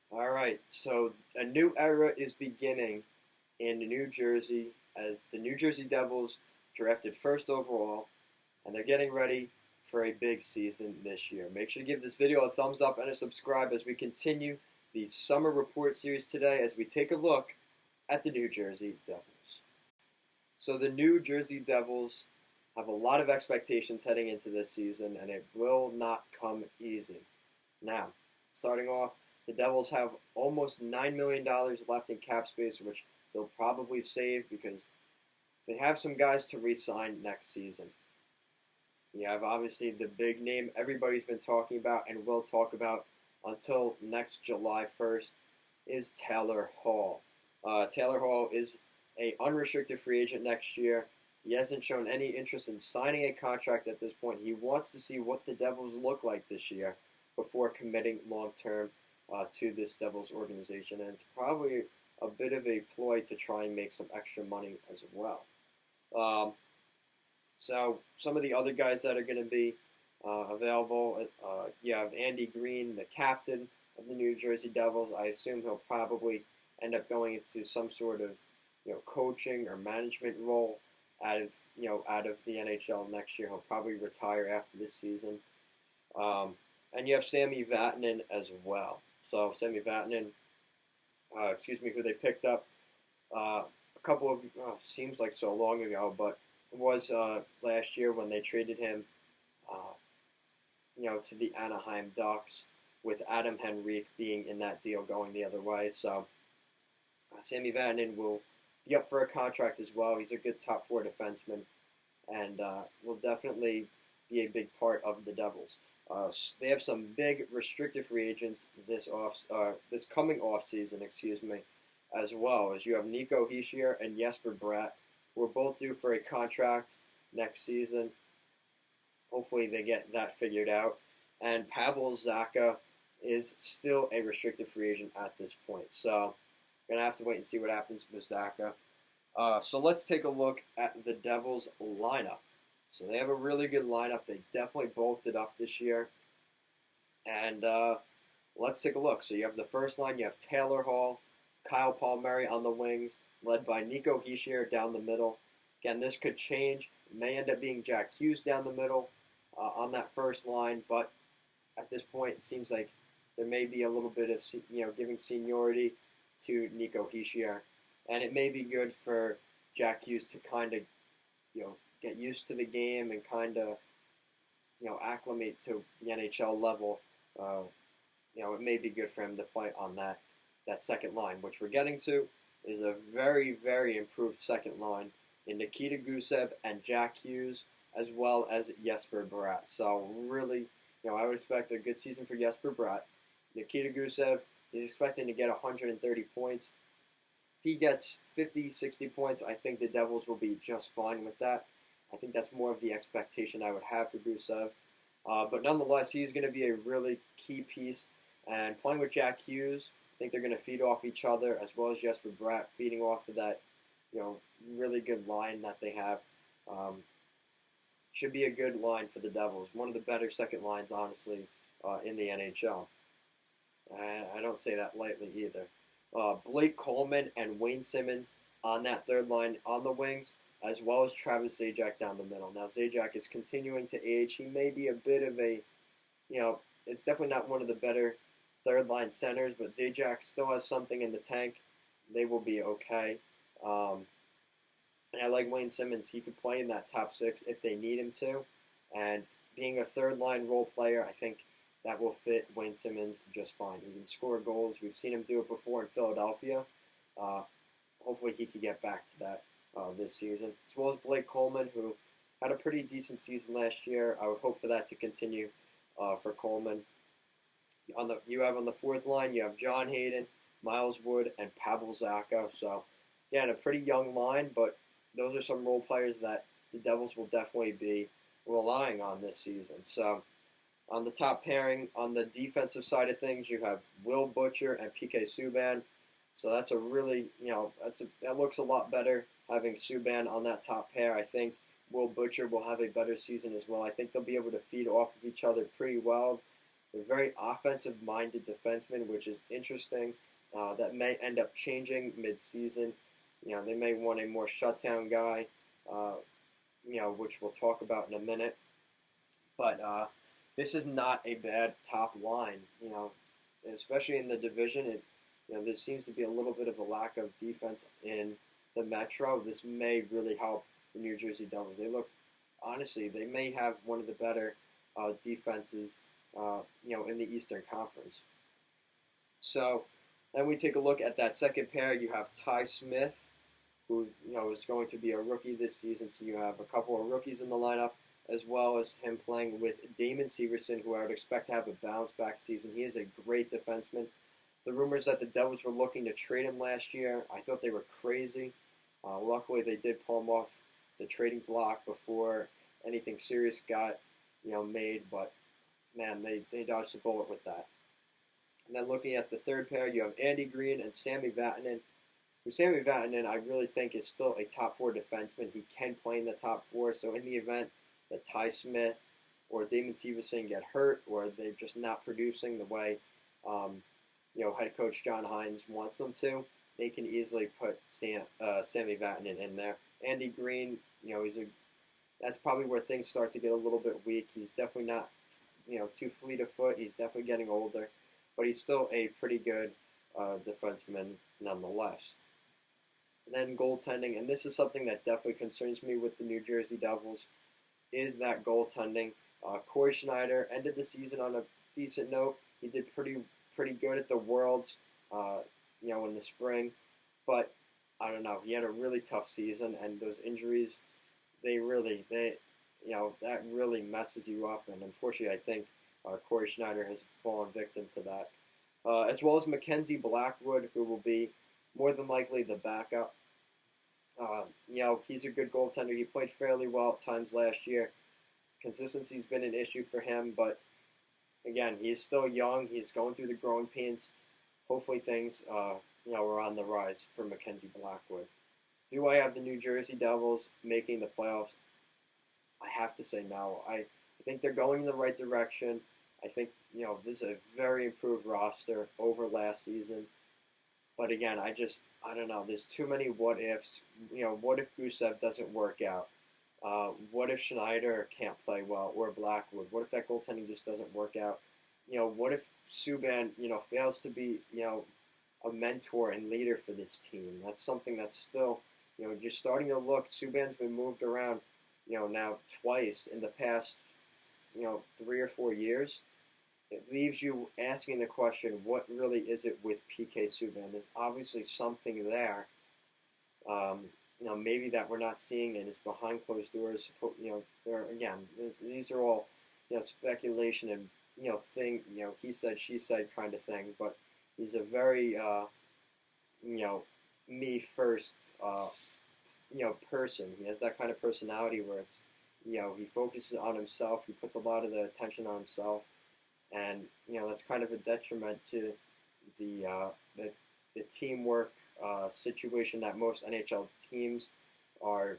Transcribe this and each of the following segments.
All right, so a new era is beginning in New Jersey as the New Jersey Devils drafted first overall, and they're getting ready for a big season this year. Make sure to give this video a thumbs up and a subscribe as we continue the summer report series today as we take a look at the New Jersey Devils. So the New Jersey Devils have a lot of expectations heading into this season, and it will not come easy. Now, starting off, the Devils have almost $9 million left in cap space, which they'll probably save because they have some guys to re-sign next season. You have obviously the big name everybody's been talking about and will talk about until next July 1st is Taylor Hall. Taylor Hall is a unrestricted free agent next year. He hasn't shown any interest in signing a contract at this point. He wants to see what the Devils look like this year before committing long-term to this Devils organization. And it's probably a bit of a ploy to try and make some extra money as well. So some of the other guys that are going to be available, you have Andy Green, the captain of the New Jersey Devils. I assume he'll probably end up going into some sort of coaching or management role out of the NHL next year. He'll probably retire after this season. And you have Sami Vatanen as well. So Sami Vatanen, who they picked up a couple of seems like so long ago, but it was last year when they traded him, to the Anaheim Ducks, with Adam Henrique being in that deal going the other way. So Sami Vatanen will be up for a contract as well. He's a good top four defenseman, and will definitely be a big part of the Devils. They have some big restricted free agents this coming off season, as well as you have Nico Hischier and Jesper Bratt, who are both due for a contract next season. Hopefully they get that figured out. And Pavel Zacha is still a restricted free agent at this point. So we're going to have to wait and see what happens with Zacha. So let's take a look at the Devils lineup. So they have a really good lineup. They definitely bulked it up this year. And let's take a look. So you have the first line. You have Taylor Hall, Kyle Palmieri on the wings, led by Nico Hischier down the middle. Again, this could change. It may end up being Jack Hughes down the middle on that first line, but at this point, it seems like there may be a little bit of giving seniority to Nico Hischier, and it may be good for Jack Hughes to kind of get used to the game and kind of acclimate to the NHL level. It may be good for him to play on that second line, which we're getting to is a very, very improved second line in Nikita Gusev and Jack Hughes, as well as Jesper Bratt. So really, I would expect a good season for Jesper Bratt. Nikita Gusev is expecting to get 130 points. If he gets 50, 60 points, I think the Devils will be just fine with that. I think that's more of the expectation I would have for Gusev. But nonetheless, he's going to be a really key piece. And playing with Jack Hughes, I think they're going to feed off each other, as well as Jesper Bratt feeding off of that, really good line that they have. Should be a good line for the Devils. One of the better second lines, honestly, in the NHL. I don't say that lightly either. Blake Coleman and Wayne Simmons on that third line on the wings, as well as Travis Zajac down the middle. Now, Zajac is continuing to age. He may be a bit of a, it's definitely not one of the better third-line centers, but Zajac still has something in the tank. They will be okay. And I like Wayne Simmons. He could play in that top six if they need him to. And being a third-line role player, I think that will fit Wayne Simmons just fine. He can score goals. We've seen him do it before in Philadelphia. Hopefully he can get back to that this season. As well as Blake Coleman, who had a pretty decent season last year. I would hope for that to continue for Coleman. You have on the fourth line, you have John Hayden, Miles Wood, and Pavel Zacha. So, again, a pretty young line, but those are some role players that the Devils will definitely be relying on this season. So, on the top pairing, on the defensive side of things, you have Will Butcher and PK Subban. So that's a really, that looks a lot better having Subban on that top pair. I think Will Butcher will have a better season as well. I think they'll be able to feed off of each other pretty well. They're very offensive-minded defensemen, which is interesting. That may end up changing mid-season. They may want a more shutdown guy, which we'll talk about in a minute. But this is not a bad top line, especially in the division. There seems to be a little bit of a lack of defense in the Metro. This may really help the New Jersey Devils. Honestly, they may have one of the better defenses, in the Eastern Conference. So then we take a look at that second pair. You have Ty Smith, who is going to be a rookie this season. So you have a couple of rookies in the lineup, as well as him playing with Damon Severson, who I would expect to have a bounce-back season. He is a great defenseman. The rumors that the Devils were looking to trade him last year, I thought they were crazy. Luckily, they did pull him off the trading block before anything serious got made. But, man, they dodged the bullet with that. And then looking at the third pair, you have Andy Green and Sami Vatanen. Sami Vatanen, I really think, is still a top four defenseman. He can play in the top four. So in the event that Ty Smith or Damon Severson get hurt, or they're just not producing the way head coach John Hines wants them to, they can easily put Sami Vatanen in there. Andy Green, that's probably where things start to get a little bit weak. He's definitely not too fleet of foot. He's definitely getting older, but he's still a pretty good defenseman nonetheless. And then goaltending, and this is something that definitely concerns me with the New Jersey Devils, is that goaltending. Corey Schneider ended the season on a decent note. He did pretty good at the Worlds, in the spring, but I don't know. He had a really tough season, and those injuries, that really messes you up. And unfortunately, I think Corey Schneider has fallen victim to that, as well as Mackenzie Blackwood, who will be more than likely the backup. He's a good goaltender. He played fairly well at times last year. Consistency's been an issue for him, but again, he's still young. He's going through the growing pains. Hopefully things, are on the rise for Mackenzie Blackwood. Do I have the New Jersey Devils making the playoffs? I have to say no. I think they're going in the right direction. I think, this is a very improved roster over last season. But again, I don't know. There's too many what ifs. What if Gusev doesn't work out? What if Schneider can't play well, or Blackwood? What if that goaltending just doesn't work out? What if Subban, fails to be, a mentor and leader for this team? That's something that's still, you're starting to look. Subban's been moved around, now twice in the past, 3 or 4 years. It leaves you asking the question, what really is it with PK Subban? There's obviously something there. Maybe that we're not seeing it is behind closed doors. These are all, speculation and, he said, she said kind of thing. But he's a very, me first, person. He has that kind of personality where it's, he focuses on himself. He puts a lot of the attention on himself. And, that's kind of a detriment to the teamwork situation that most NHL teams are,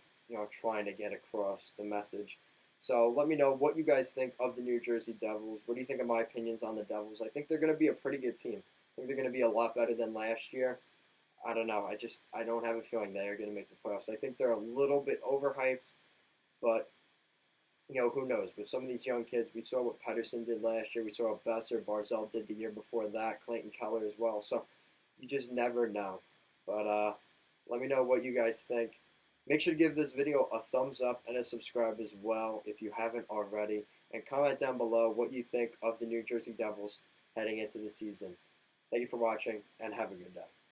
trying to get across the message. So let me know what you guys think of the New Jersey Devils. What do you think of my opinions on the Devils? I think they're going to be a pretty good team. I think they're going to be a lot better than last year. I don't know. I don't have a feeling they are going to make the playoffs. I think they're a little bit overhyped, but who knows? With some of these young kids, we saw what Pedersen did last year. We saw what Besser, Barzell did the year before that, Clayton Keller as well. So you just never know. But let me know what you guys think. Make sure to give this video a thumbs up and a subscribe as well if you haven't already. And comment down below what you think of the New Jersey Devils heading into the season. Thank you for watching, and have a good day.